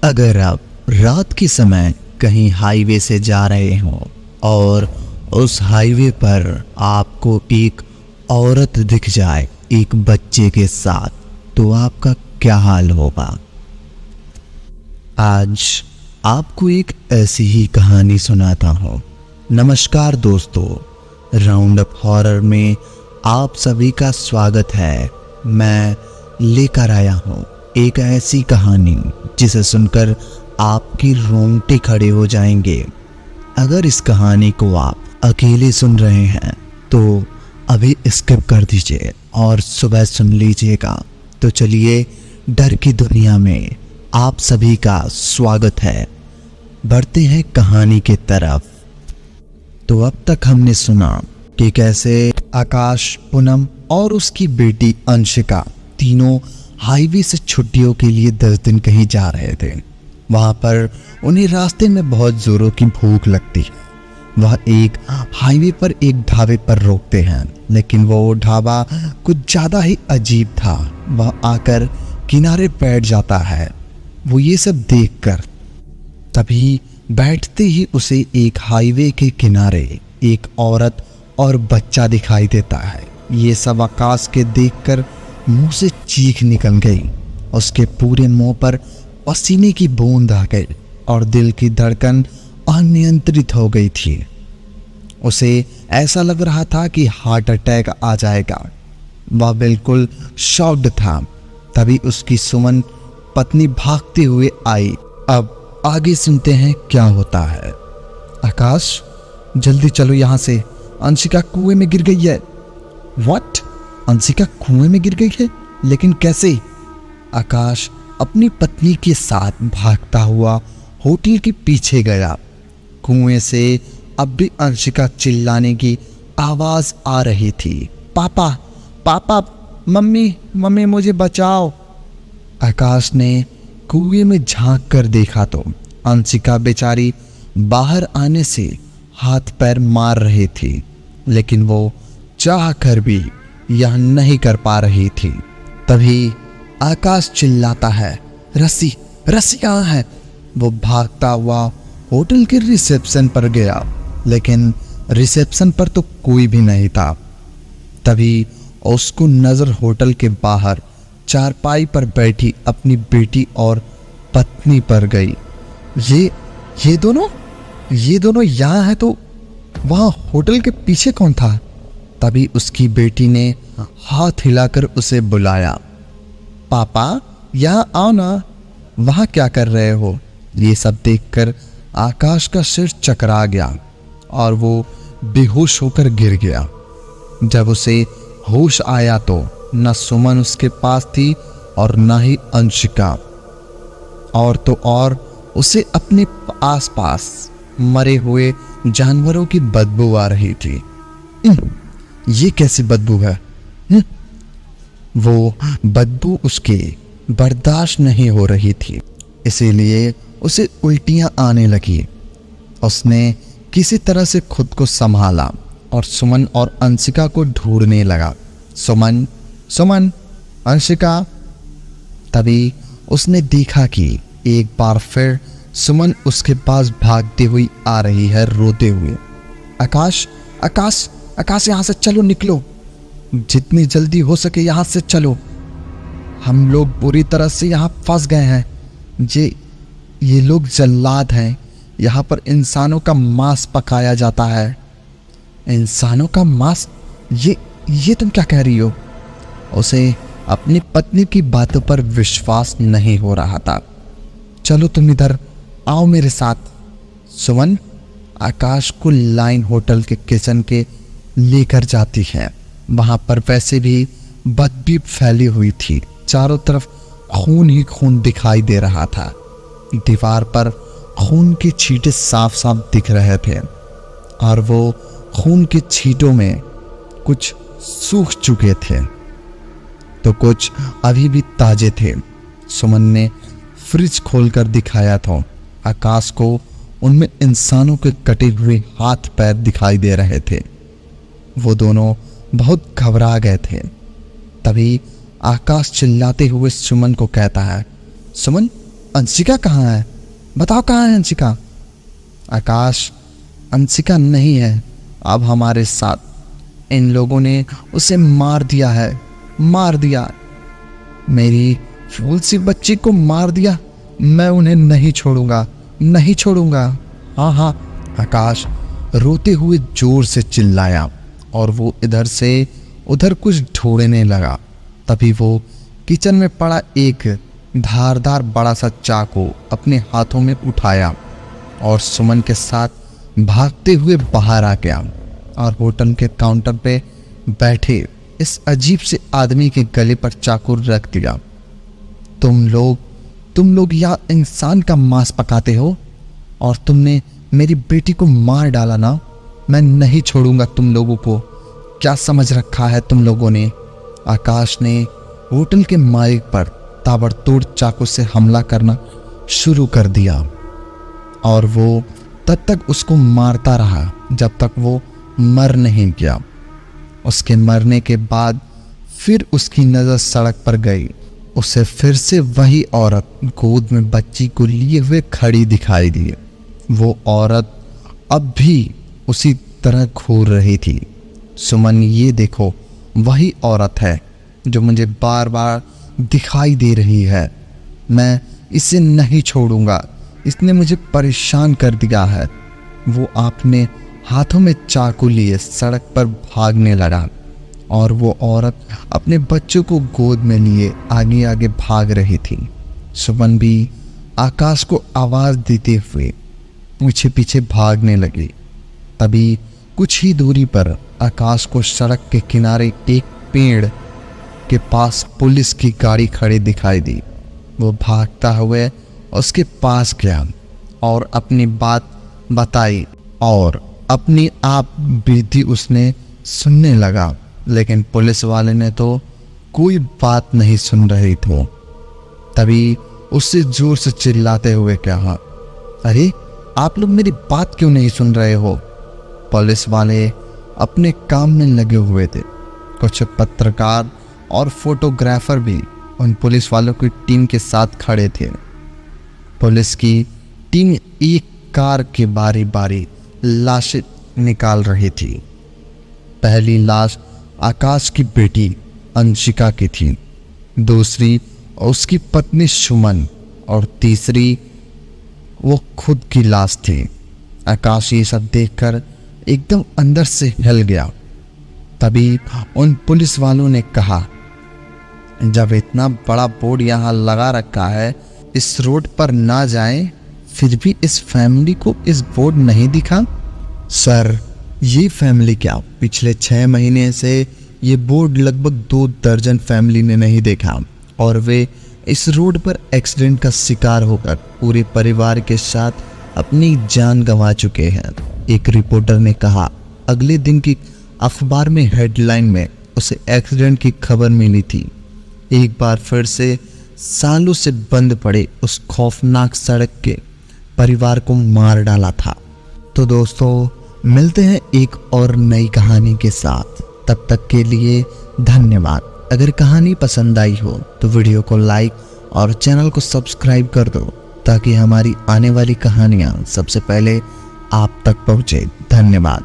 अगर आप रात के समय कहीं हाईवे से जा रहे हो और उस हाईवे पर आपको एक औरत दिख जाए एक बच्चे के साथ, तो आपका क्या हाल होगा? आज आपको एक ऐसी ही कहानी सुनाता हूँ। नमस्कार दोस्तों, राउंड अप हॉरर में आप सभी का स्वागत है। मैं लेकर आया हूँ एक ऐसी कहानी जिसे सुनकर आपके रोंगटे खड़े हो जाएंगे। अगर इस कहानी को आप अकेले सुन रहे हैं तो अभी स्किप कर दीजिए और सुबह सुन लीजिएगा। तो चलिए, डर की दुनिया में आप सभी का स्वागत है। बढ़ते हैं कहानी की तरफ। तो अब तक हमने सुना कि कैसे आकाश, पूनम और उसकी बेटी अंशिका तीनों हाईवे से छुट्टियों के लिए 10 दिन कहीं जा रहे थे। वहां पर उन्हें रास्ते में बहुत जोरों की भूख लगती है। वह एक हाईवे पर एक ढाबे पर रोकते हैं, लेकिन वो ढाबा कुछ ज्यादा ही अजीब था। वह आकर किनारे बैठ जाता है। वो ये सब देखकर तभी बैठते ही उसे एक हाईवे के किनारे एक औरत और बच्चा दिखाई देता है। ये सब आकाश के देखकर मुंह से चीख निकल गई। उसके पूरे मुंह पर पसीने की बूंद आ गई और दिल की धड़कन अनियंत्रित हो गई थी। उसे ऐसा लग रहा था कि हार्ट अटैक आ जाएगा। वह बिल्कुल शॉक्ड था। तभी उसकी सुमन पत्नी भागते हुए आई। अब आगे सुनते हैं क्या होता है। आकाश, जल्दी चलो यहाँ से, अंशिका कुएं में गिर गई है। व्हाट? अंशिका कुएं में गिर गई है? लेकिन कैसे? आकाश अपनी पत्नी के साथ भागता हुआ होटल के पीछे गया। कुएं से अब भी अंशिका चिल्लाने की आवाज आ रही थी। पापा, पापा, मम्मी, मम्मी मुझे बचाओ। आकाश ने कुएं में झांक कर देखा तो अंशिका बेचारी बाहर आने से हाथ पैर मार रही थी, लेकिन वो चाह कर भी यह नहीं कर पा रही थी। तभी आकाश चिल्लाता है, रस्सी, रस्सी कहाँ है? वो भागता हुआ होटल के रिसेप्शन पर गया, लेकिन रिसेप्शन पर तो कोई भी नहीं था। तभी उसको नजर होटल के बाहर चारपाई पर बैठी अपनी बेटी और पत्नी पर गई। ये दोनों यहाँ है, तो वहां होटल के पीछे कौन था? तभी उसकी बेटी ने हाथ हिलाकर उसे बुलाया। पापा, यहाँ आओ ना, वहां क्या कर रहे हो? ये सब देखकर आकाश का सिर चकरा गया और वो बेहोश होकर गिर गया। जब उसे होश आया तो न सुमन उसके पास थी और न ही अंशिका। और तो और उसे अपने आसपास मरे हुए जानवरों की बदबू आ रही थी। ये कैसी बदबू है? वो बदबू उसके बर्दाश्त नहीं हो रही थी, इसीलिए उसे उल्टियां आने लगी। उसने किसी तरह से खुद को संभाला और सुमन और अंशिका को ढूंढने लगा। सुमन, सुमन, अंशिका। तभी उसने देखा कि एक बार फिर सुमन उसके पास भागती हुई आ रही है, रोते हुए। आकाश, आकाश, आकाश, यहाँ से चलो, निकलो, जितनी जल्दी हो सके यहाँ से चलो। हम लोग बुरी तरह से यहाँ फंस गए हैं। ये लोग जल्लाद हैं। यहाँ पर इंसानों का मांस पकाया जाता है। इंसानों का मांस? ये तुम क्या कह रही हो? उसे अपनी पत्नी की बातों पर विश्वास नहीं हो रहा था। चलो तुम इधर आओ मेरे साथ। सुमन आकाश को लाइन होटल के किचन के लेकर जाती है। वहां पर वैसे भी बदबू फैली हुई थी। चारों तरफ खून ही खून दिखाई दे रहा था। दीवार पर खून के छींटे साफ साफ दिख रहे थे और वो खून के छींटों में कुछ सूख चुके थे तो कुछ अभी भी ताजे थे। सुमन ने फ्रिज खोलकर दिखाया था। आकाश को उनमें इंसानों के कटे हुए हाथ पैर दिखाई दे रहे थे। वो दोनों बहुत घबरा गए थे। तभी आकाश चिल्लाते हुए सुमन को कहता है, सुमन, अंशिका कहाँ है? बताओ कहाँ है अंशिका? आकाश, अंशिका नहीं है अब हमारे साथ। इन लोगों ने उसे मार दिया है, मार दिया। मेरी फूल सी बच्ची को मार दिया। मैं उन्हें नहीं छोड़ूंगा, नहीं छोड़ूंगा। हाँ हाँ, आकाश रोते हुए जोर से चिल्लाया और वो इधर से उधर कुछ ढूंढने लगा। तभी वो किचन में पड़ा एक धारदार बड़ा सा चाकू अपने हाथों में उठाया और सुमन के साथ भागते हुए बाहर आ गया और होटल के काउंटर पे बैठे इस अजीब से आदमी के गले पर चाकू रख दिया। तुम लोग या इंसान का मांस पकाते हो और तुमने मेरी बेटी को मार डाला ना। मैं नहीं छोड़ूंगा तुम लोगों को। क्या समझ रखा है तुम लोगों ने? आकाश ने होटल के मालिक पर ताबड़तोड़ चाकू से हमला करना शुरू कर दिया और वो तब तक उसको मारता रहा जब तक वो मर नहीं गया। उसके मरने के बाद फिर उसकी नज़र सड़क पर गई। उसे फिर से वही औरत गोद में बच्ची को लिए हुए खड़ी दिखाई दी। वो औरत अब भी उसी तरह घूर रही थी। सुमन, ये देखो, वही औरत है जो मुझे बार बार दिखाई दे रही है। मैं इसे नहीं छोड़ूंगा, इसने मुझे परेशान कर दिया है। वो आपने हाथों में चाकू लिए सड़क पर भागने लगा और वो औरत अपने बच्चों को गोद में लिए आगे आगे भाग रही थी। सुमन भी आकाश को आवाज़ देते हुए पीछे पीछे भागने लगी। तभी कुछ ही दूरी पर आकाश को सड़क के किनारे एक पेड़ के पास पुलिस की गाड़ी खड़ी दिखाई दी। वो भागता हुए उसके पास गया और अपनी बात बताई और अपनी आप बीती उसने सुनने लगा, लेकिन पुलिस वाले ने तो कोई बात नहीं सुन रही थी। तभी उससे जोर से चिल्लाते हुए कहा, अरे आप लोग मेरी बात क्यों नहीं सुन रहे हो? पुलिस वाले अपने काम में लगे हुए थे। कुछ पत्रकार और फोटोग्राफर भी उन पुलिस वालों की टीम के साथ खड़े थे। पुलिस की टीम एक कार के बारी बारी लाशें निकाल रही थी। पहली लाश आकाश की बेटी अंशिका की थी, दूसरी उसकी पत्नी सुमन और तीसरी वो खुद की लाश थी। आकाश ये सब देखकर एकदम अंदर से हिल गया। तभी उन पुलिस वालों ने कहा, जब इतना बड़ा बोर्ड यहाँ लगा रखा है इस रोड पर ना जाएं, फिर भी इस फैमिली को इस बोर्ड नहीं दिखा? सर, ये फैमिली क्या, पिछले 6 महीने से ये बोर्ड लगभग 2 दर्जन फैमिली ने नहीं देखा और वे इस रोड पर एक्सीडेंट का शिकार होकर पूरे परिवार के साथ अपनी जान गंवा चुके हैं। एक रिपोर्टर ने कहा। अगले दिन की अखबार में हेडलाइन में उसे एक्सीडेंट की खबर मिली थी। एक बार फिर से सालों से बंद पड़े उस खौफनाक सड़क के परिवार को मार डाला था। तो दोस्तों, मिलते हैं एक और नई कहानी के साथ। तब तक के लिए धन्यवाद। अगर कहानी पसंद आई हो तो वीडियो को लाइक और चैनल को सब्सक्राइब कर दो ताकि हमारी आने वाली कहानियाँ सबसे पहले आप तक पहुँचे। धन्यवाद।